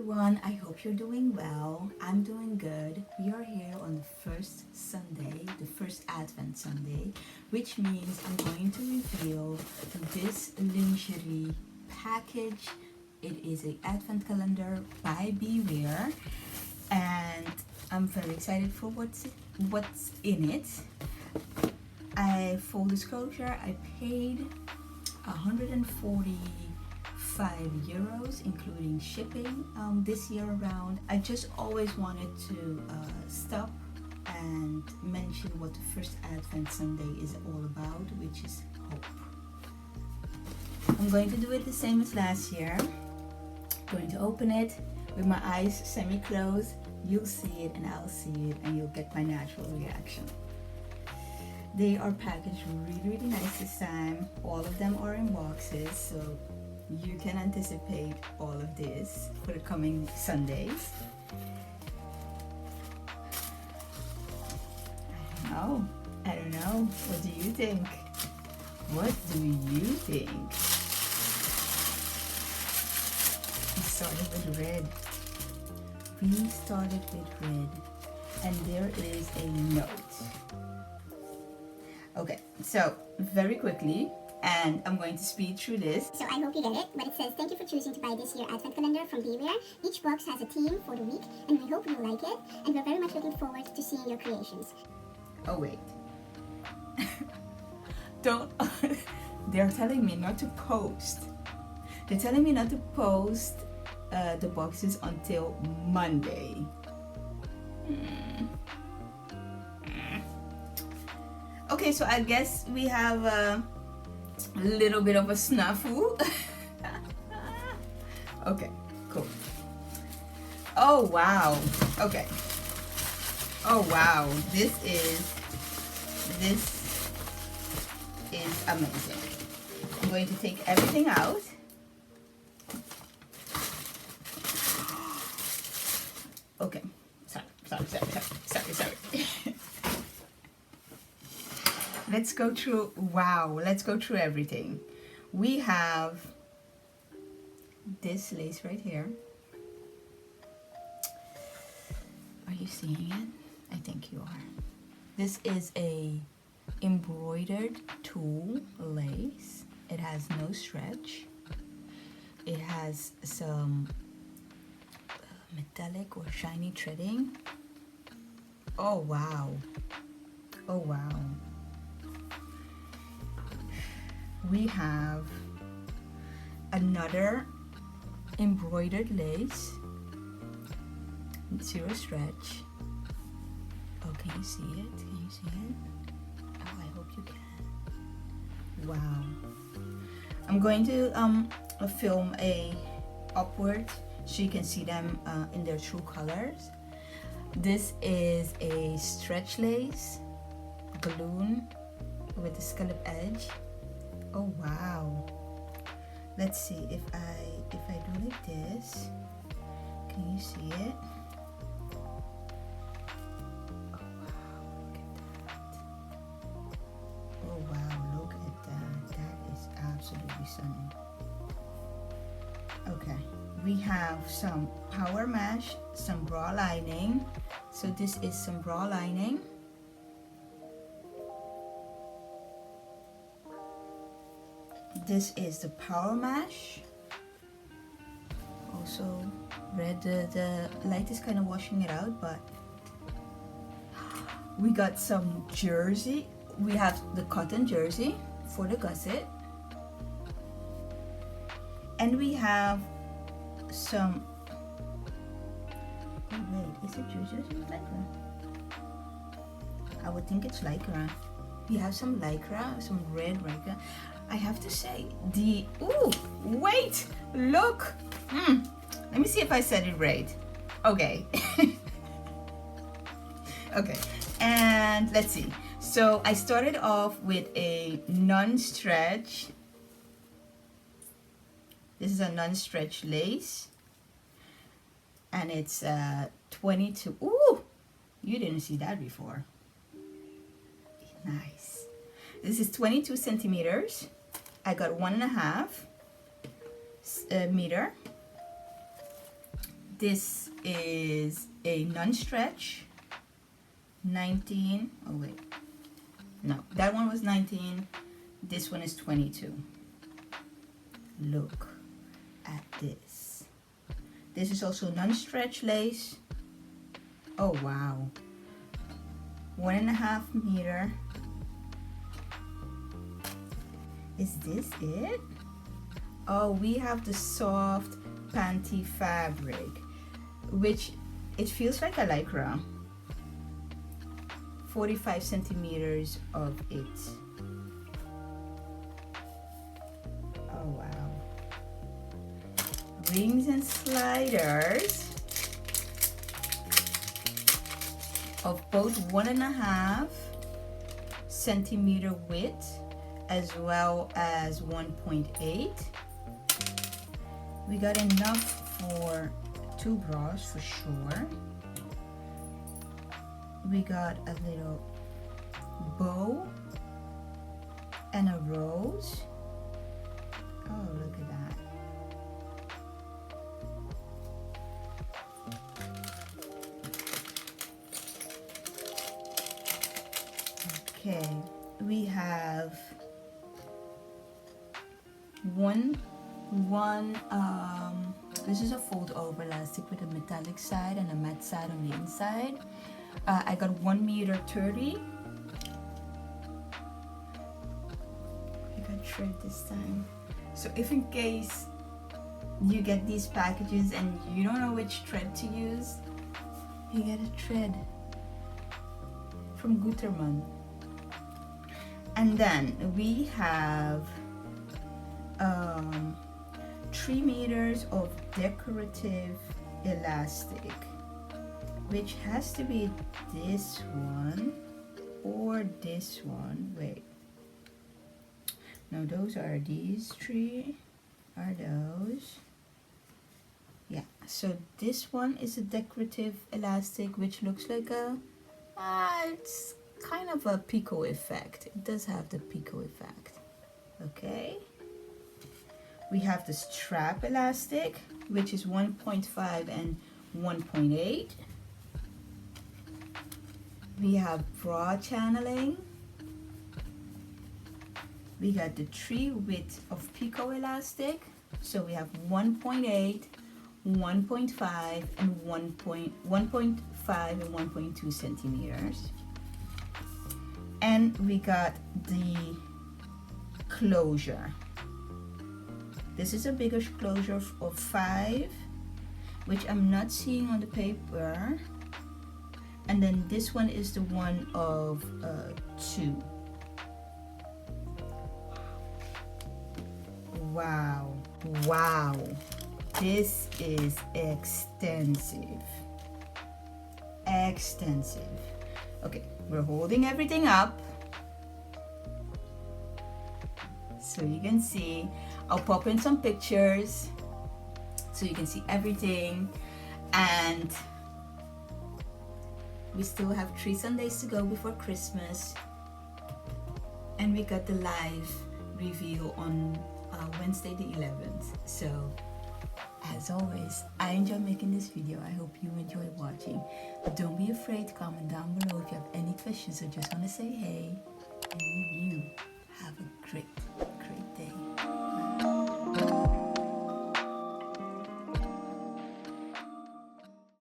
everyone, I hope you're doing well. I'm doing good. We are here on the first Sunday, the first Advent Sunday, which means I'm going to reveal this lingerie package. It is an Advent calendar by Beware, and I'm very excited for what's in it. Full disclosure, I paid 145 euros including shipping this year around. I just always wanted to stop and mention what the first Advent Sunday is all about, which is hope. I'm going to do it the same as last year. I'm going to open it with my eyes semi-closed. You'll see it and I'll see it and you'll get my natural reaction. They are packaged really nice this time. All of them are in boxes, so you can anticipate all of this for the coming Sundays. I don't know. What do you think? What do you think? We started with red. And there is a note. Okay, so very quickly, and I'm going to speed through this. So I hope you get it, but it says, thank you for choosing to buy this year Advent calendar from Beware. Each box has a theme for the week, and we hope you like it, and we're very much looking forward to seeing your creations. Oh wait. Don't, they're telling me not to post. They're telling me not to post the boxes until Monday. Okay, so I guess we have a little bit of a snafu. Okay, cool. Oh wow. Okay. Oh wow. This is amazing. I'm going to take everything out. Okay. Sorry. Let's go through, let's go through everything. We have this lace right here. Are you seeing it? I think you are. This is a embroidered tulle lace. It has no stretch. It has some metallic or shiny threading. Oh wow. We have another embroidered lace, zero stretch. Oh, can you see it? Oh, I hope you can. Wow. I'm going to film a upward so you can see them in their true colors. This is a stretch lace balloon with a scallop edge. Oh wow. Let's see if I do like this. Can you see it? Oh wow, look at that. That is absolutely stunning. Okay, we have some power mesh, some bra lining. So this is some bra lining. This is the power mesh. Also red, the light is kind of washing it out, but we got some jersey. We have the cotton jersey for the gusset. And we have some, oh wait, is it jersey or lycra? I would think it's lycra. We have some lycra, some red lycra. I have to say, wait, look. Let me see if I said it right. Okay. Okay, and let's see. So I started off with a non-stretch. This is a non-stretch lace. And it's 22. Ooh, you didn't see that before. Nice. This is 22 centimeters. I got 1.5 meter. This is a non-stretch, 19. Oh wait, no, that one was 19. This one is 22. Look at this. This is also non-stretch lace. Oh wow. 1.5 meter. Is this it? Oh, we have the soft panty fabric, which it feels like a lycra. 45 centimeters of it. Oh wow. Rings and sliders of both 1.5 centimeter width as well as 1.8. We got enough for 2 bras for sure. We got a little bow and a rose. Oh, look at that. Okay, we have this is a fold over elastic with a metallic side and a matte side on the inside. I got 1 meter 30. I got thread this time. So if in case you get these packages and you don't know which thread to use, you get a thread from Gutermann. And then we have 3 meters of decorative elastic, which has to be this one or this one. Wait, no, those are these 3 are those. Yeah, so this one is a decorative elastic, which looks like a it's kind of a picot effect. It does have the picot effect. Okay, we have the strap elastic, which is 1.5 and 1.8. We have bra channeling. We got the 3 width of picot elastic. So we have 1.8, 1.5, and 1.5 and 1.2 centimeters. And we got the closure. This is a bigger closure of 5, which I'm not seeing on the paper. And then this one is the one of 2. Wow, wow, this is extensive. Extensive. Okay, we're holding everything up so you can see. I'll pop in some pictures so you can see everything. And we still have 3 Sundays to go before Christmas, and we got the live reveal on Wednesday the 11th. So as always, I enjoy making this video. I hope you enjoy watching. Don't be afraid to comment down below if you have any questions or just want to say hey. And you have a great